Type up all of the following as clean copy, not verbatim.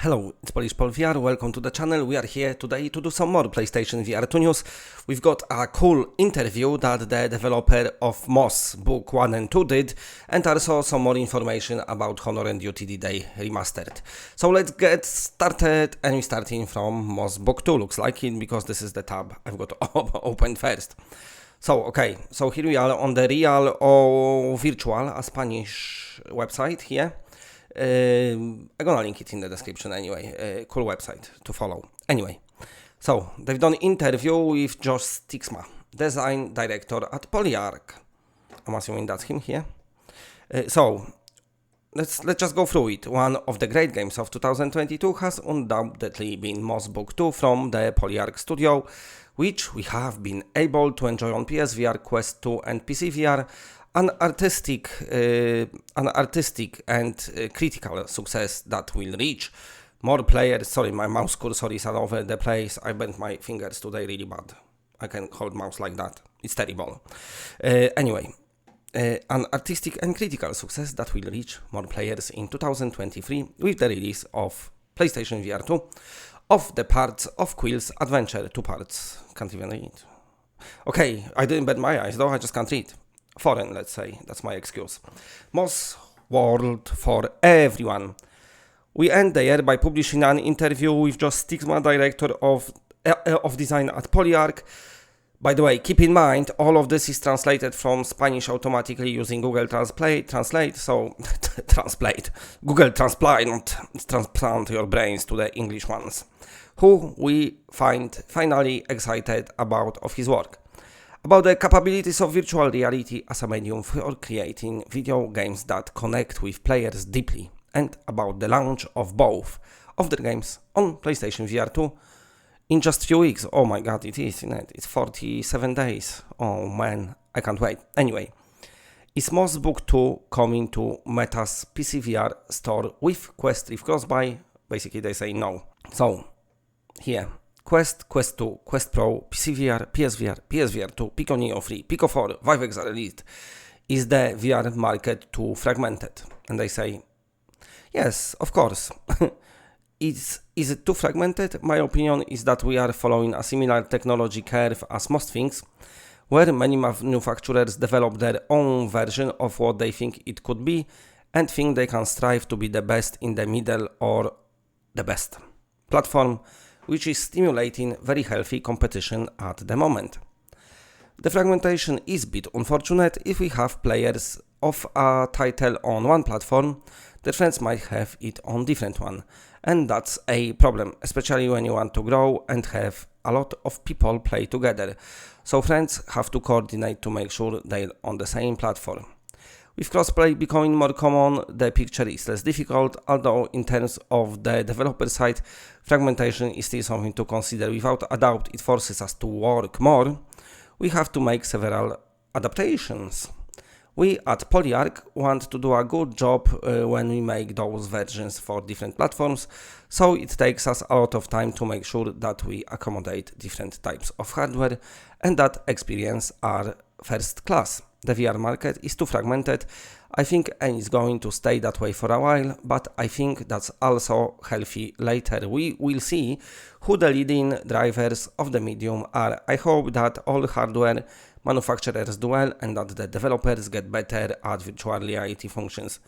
Hello, it's Polish Paul VR. Welcome to the channel. We are here today to do some more PlayStation VR2 news. We've got a cool interview that the developer of Moss Book 1 and 2 did, and also some more information about Honor and Duty D-Day Remastered. So let's get started, and we're starting from Moss Book 2, looks like it, because this is the tab I've got open first. So here we are on the real or virtual, a Spanish website here. I'm gonna link it in the description anyway. Cool website to follow. Anyway, so they've done interview with Josh Stixma, design director at Polyarc. I'm assuming that's him here. So let's just go through it. One of the great games of 2022 has undoubtedly been Moss Book 2 from the Polyarc studio, which we have been able to enjoy on PSVR, Quest 2 and PCVR. An artistic and critical success that will reach more players. Sorry, my mouse cursor is all over the place. I bent my fingers today really bad. I can't hold mouse like that. It's terrible. Anyway, an artistic and critical success that will reach more players in 2023 with the release of PlayStation VR2 of the parts of Quill's Adventure. 2 parts. Can't even read. Okay, I didn't bend my eyes though. I just can't read. Foreign, let's say. That's my excuse. Moss World for everyone. We end the year by publishing an interview with Josh Stixma, director of design at Polyarc. By the way, keep in mind, all of this is translated from Spanish automatically using Google Translate. So, Google Translate, not transplant your brains to the English ones. Who we find finally excited about of his work. About the capabilities of virtual reality as a medium for creating video games that connect with players deeply, and about the launch of both of the games on PlayStation VR 2 in just a few weeks. Oh my god, it is, isn't it? It's 47 days. Oh man, I can't wait. Anyway, is Moss Book 2 coming to Meta's PCVR store with Quest Rift Crossbuy? Basically, they say no. So, here. Quest, Quest 2, Quest Pro, PCVR, PSVR, PSVR 2, Pico Neo 3, Pico 4, Vive XR Elite. Is the VR market too fragmented? And they say, yes, of course. Is it too fragmented? My opinion is that we are following a similar technology curve as most things, where many manufacturers develop their own version of what they think it could be and think they can strive to be the best in the middle or the best platform, which is stimulating very healthy competition at the moment. The fragmentation is a bit unfortunate. If we have players of a title on one platform, their friends might have it on different one, and that's a problem, especially when you want to grow and have a lot of people play together, so friends have to coordinate to make sure they're on the same platform. With crossplay becoming more common, the picture is less difficult, although in terms of the developer side, fragmentation is still something to consider. Without a doubt, it forces us to work more. We have to make several adaptations. We at Polyarc want to do a good job when we make those versions for different platforms, so it takes us a lot of time to make sure that we accommodate different types of hardware and that experience are first class. The VR market is too fragmented, I think, and it's going to stay that way for a while, but I think that's also healthy later. We will see who the leading drivers of the medium are. I hope that all hardware manufacturers do well and that the developers get better at virtual reality functions.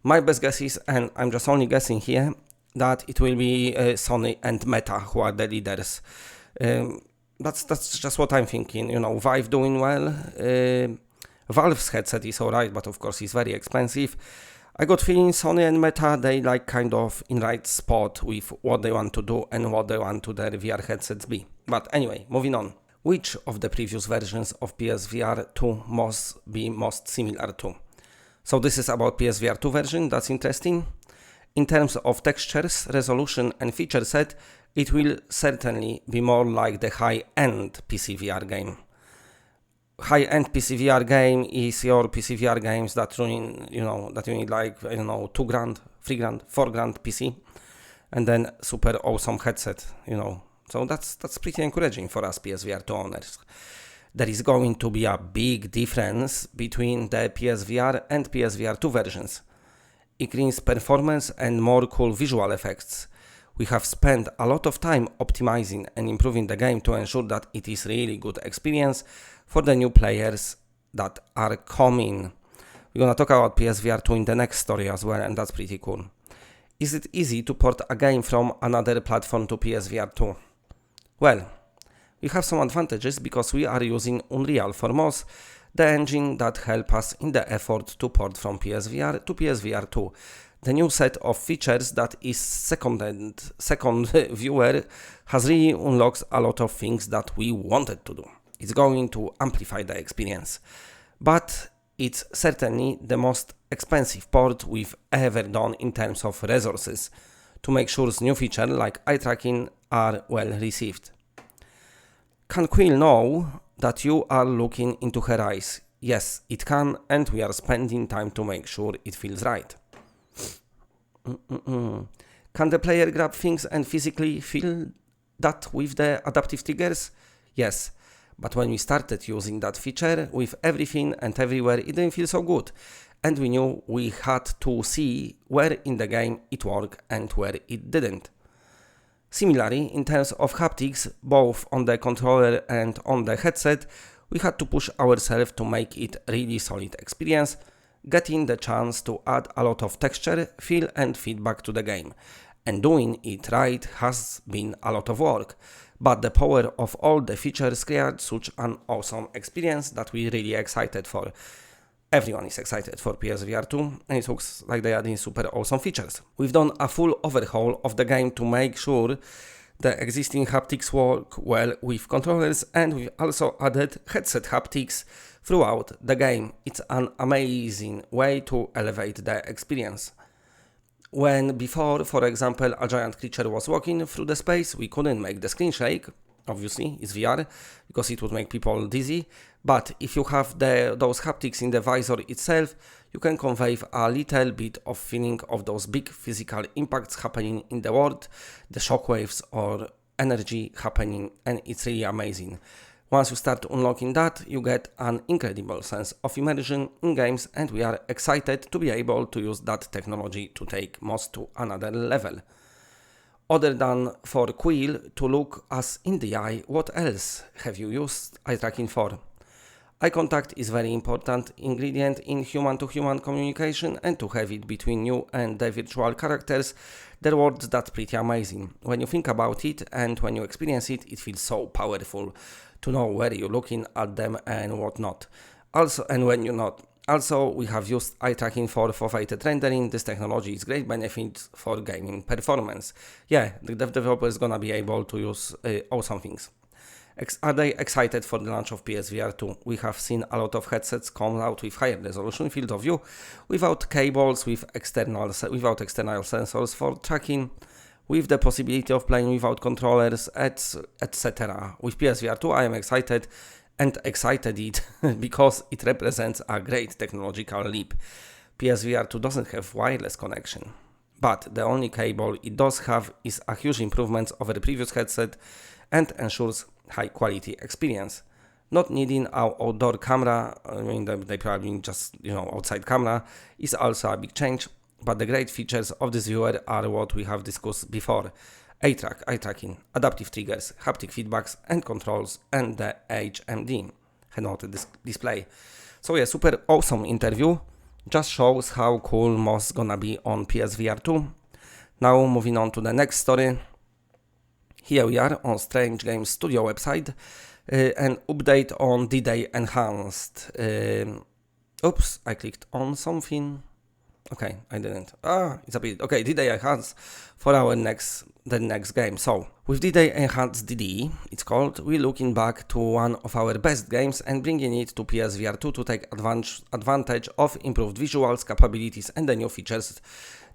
My best guess is, and I'm just only guessing here, that it will be Sony and Meta who are the leaders. That's just what I'm thinking. You know, Vive doing well. Valve's headset is alright, but of course it's very expensive. I got feeling Sony and Meta, they like kind of in right spot with what they want to do and what they want to their VR headsets be. But anyway, moving on. Which of the previous versions of PSVR 2 must be most similar to? So this is about PSVR 2 version, that's interesting. In terms of textures, resolution and feature set, it will certainly be more like the high-end PCVR game. High-end PCVR game is your PCVR games that run, that you need like, $2 grand, $3 grand, $4 grand PC, and then super awesome headset, So that's pretty encouraging for us PSVR 2 owners. There is going to be a big difference between the PSVR and PSVR 2 versions. Increased performance and more cool visual effects. We have spent a lot of time optimizing and improving the game to ensure that it is really good experience for the new players that are coming. We're gonna talk about PSVR 2 in the next story as well, and that's pretty cool. Is it easy to port a game from another platform to PSVR 2? Well, we have some advantages because we are using Unreal for most, the engine that helps us in the effort to port from PSVR to PSVR 2. The new set of features that is second viewer has really unlocked a lot of things that we wanted to do. It's going to amplify the experience, but it's certainly the most expensive port we've ever done in terms of resources to make sure new features like eye tracking are well received. Can Quill know that you are looking into her eyes? Yes, it can, and we are spending time to make sure it feels right. Can the player grab things and physically feel that with the adaptive triggers? Yes, but when we started using that feature with everything and everywhere, it didn't feel so good, and we knew we had to see where in the game it worked and where it didn't. Similarly, in terms of haptics, both on the controller and on the headset, we had to push ourselves to make it really solid experience, getting the chance to add a lot of texture, feel and feedback to the game. And doing it right has been a lot of work, but the power of all the features created such an awesome experience that we're really excited for. Everyone is excited for PSVR 2 and it looks like they are adding super awesome features. We've done a full overhaul of the game to make sure the existing haptics work well with controllers, and we've also added headset haptics throughout the game. It's an amazing way to elevate the experience. When before, for example, a giant creature was walking through the space, we couldn't make the screen shake. Obviously, it's VR, because it would make people dizzy, but if you have those haptics in the visor itself, you can convey a little bit of feeling of those big physical impacts happening in the world, the shockwaves or energy happening, and it's really amazing. Once you start unlocking that, you get an incredible sense of immersion in games, and we are excited to be able to use that technology to take most to another level. Other than for Quill to look us in the eye, what else have you used eye tracking for? Eye contact is very important ingredient in human-to-human communication, and to have it between you and the virtual characters, the world's that's pretty amazing. When you think about it and when you experience it, it feels so powerful to know where you're looking at them and what not. Also, and when you're not. Also, we have used eye tracking for foveated rendering. This technology is great benefit for gaming performance. Yeah, the developer is gonna be able to use awesome things. Are they excited for the launch of PSVR 2? We have seen a lot of headsets come out with higher resolution field of view, without cables, without external sensors for tracking, with the possibility of playing without controllers, etc. With PSVR 2, I am excited it because it represents a great technological leap. PSVR 2 doesn't have wireless connection, but the only cable it does have is a huge improvement over the previous headset and ensures high quality experience. Not needing our outdoor camera, I mean they probably just outside camera, is also a big change, but the great features of this viewer are what we have discussed before. Eye tracking, adaptive triggers, haptic feedbacks and controls, and the HMD, head-mounted display. So yeah, super awesome interview. Just shows how cool MOS gonna be on PSVR 2. Now moving on to the next story. Here we are on Strange Games Studio website. An update on D-Day Enhanced. Oops, I clicked on something. Okay, I didn't. It's a bit. Okay, D-Day Enhanced for the next game. So, with D-Day Enhanced DD, it's called, we're looking back to one of our best games and bringing it to PSVR 2 to take advantage of improved visuals, capabilities and the new features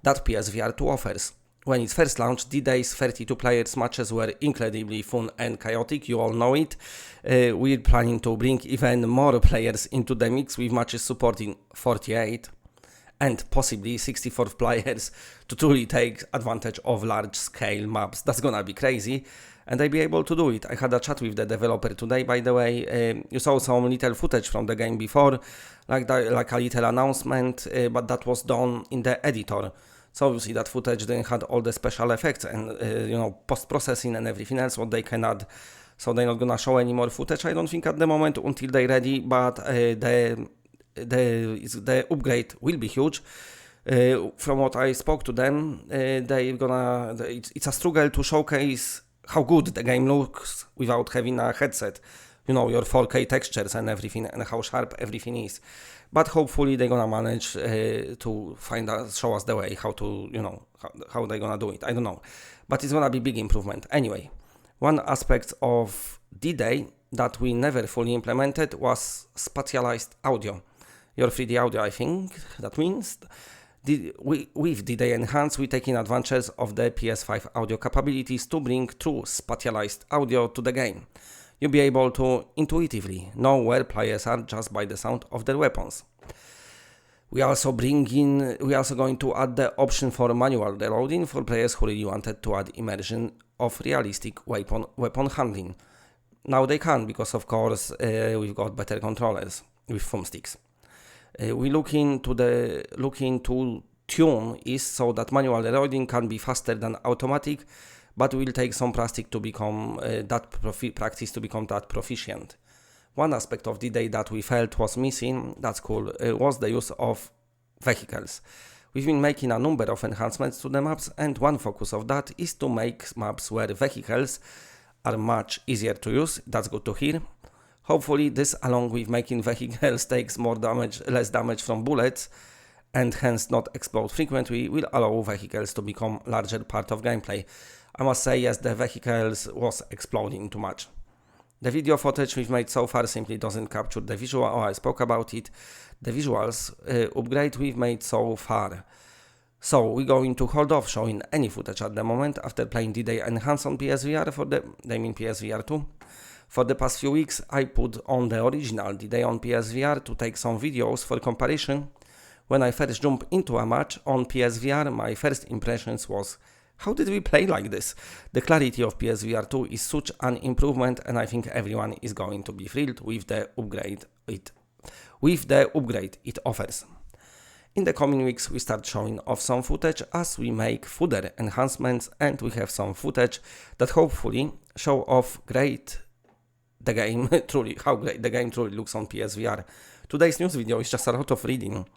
that PSVR 2 offers. When it first launched, D-Day's 32 players matches were incredibly fun and chaotic, you all know it. We're planning to bring even more players into the mix with matches supporting 48 and possibly 64 players to truly take advantage of large-scale maps. That's gonna be crazy, and I'll be able to do it. I had a chat with the developer today, by the way. You saw some little footage from the game before, like a little announcement, but that was done in the editor. So you see that footage then had all the special effects and post-processing and everything else what they can add. So they're not gonna show any more footage, I don't think, at the moment until they're ready. But the upgrade will be huge. From what I spoke to them, it's a struggle to showcase how good the game looks without having a headset. Your 4K textures and everything, and how sharp everything is. But hopefully they're gonna manage to show us the way how to, how they're gonna do it. I don't know, but it's gonna be big improvement. Anyway, one aspect of D-Day that we never fully implemented was spatialized audio. Your 3D audio, I think that means. With D-Day Enhanced, we're taking advantage of the PS5 audio capabilities to bring true spatialized audio to the game. You'll be able to intuitively know where players are just by the sound of their weapons. We also going to add the option for manual reloading for players who really wanted to add immersion of realistic weapon handling. Now they can, because of course we've got better controllers with thumbsticks. We looking to tune is so that manual reloading can be faster than automatic, but will take some practice to become that proficient. One aspect of D-Day that we felt was missing, that's cool, was the use of vehicles. We've been making a number of enhancements to the maps, and one focus of that is to make maps where vehicles are much easier to use. That's good to hear. Hopefully this, along with making vehicles takes less damage from bullets, and hence not explode frequently, will allow vehicles to become a larger part of gameplay. I must say, yes, the vehicles was exploding too much. The video footage we've made so far simply doesn't capture the visual. I spoke about it. The visuals upgrade we've made so far. So we're going to hold off showing any footage at the moment after playing D-Day Enhanced on PSVR PSVR2. For the past few weeks, I put on the original D-Day on PSVR to take some videos for comparison. When I first jumped into a match on PSVR, my first impressions was, how did we play like this? The clarity of PSVR 2 is such an improvement, and I think everyone is going to be thrilled with the upgrade it offers. In the coming weeks, we start showing off some footage as we make further enhancements, and we have some footage that hopefully show off how great the game truly looks on PSVR. Today's news video is just a lot of reading.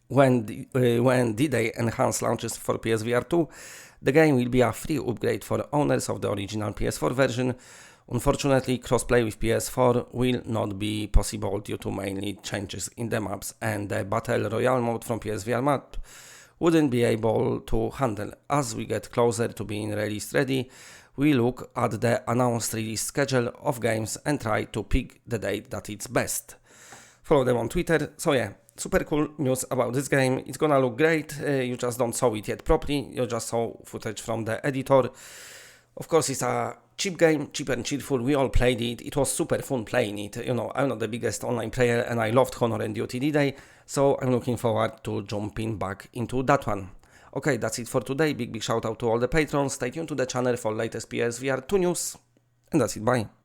When D-Day Enhanced launches for PSVR 2, the game will be a free upgrade for owners of the original PS4 version. Unfortunately, crossplay with PS4 will not be possible due to mainly changes in the maps, and the Battle Royale mode from PSVR map wouldn't be able to handle. As we get closer to being release ready, we look at the announced release schedule of games and try to pick the date that it's best. Follow them on Twitter. So yeah, super cool news about this game. It's gonna look great. You just don't saw it yet properly. You just saw footage from the editor. Of course, it's a cheap game, cheap and cheerful. We all played it. It was super fun playing it. I'm not the biggest online player, and I loved Honor and Duty D-Day, so I'm looking forward to jumping back into that one. Okay, that's it for today. Big shout out to all the patrons. Stay tuned to the channel for latest PSVR 2 news. And that's it, bye.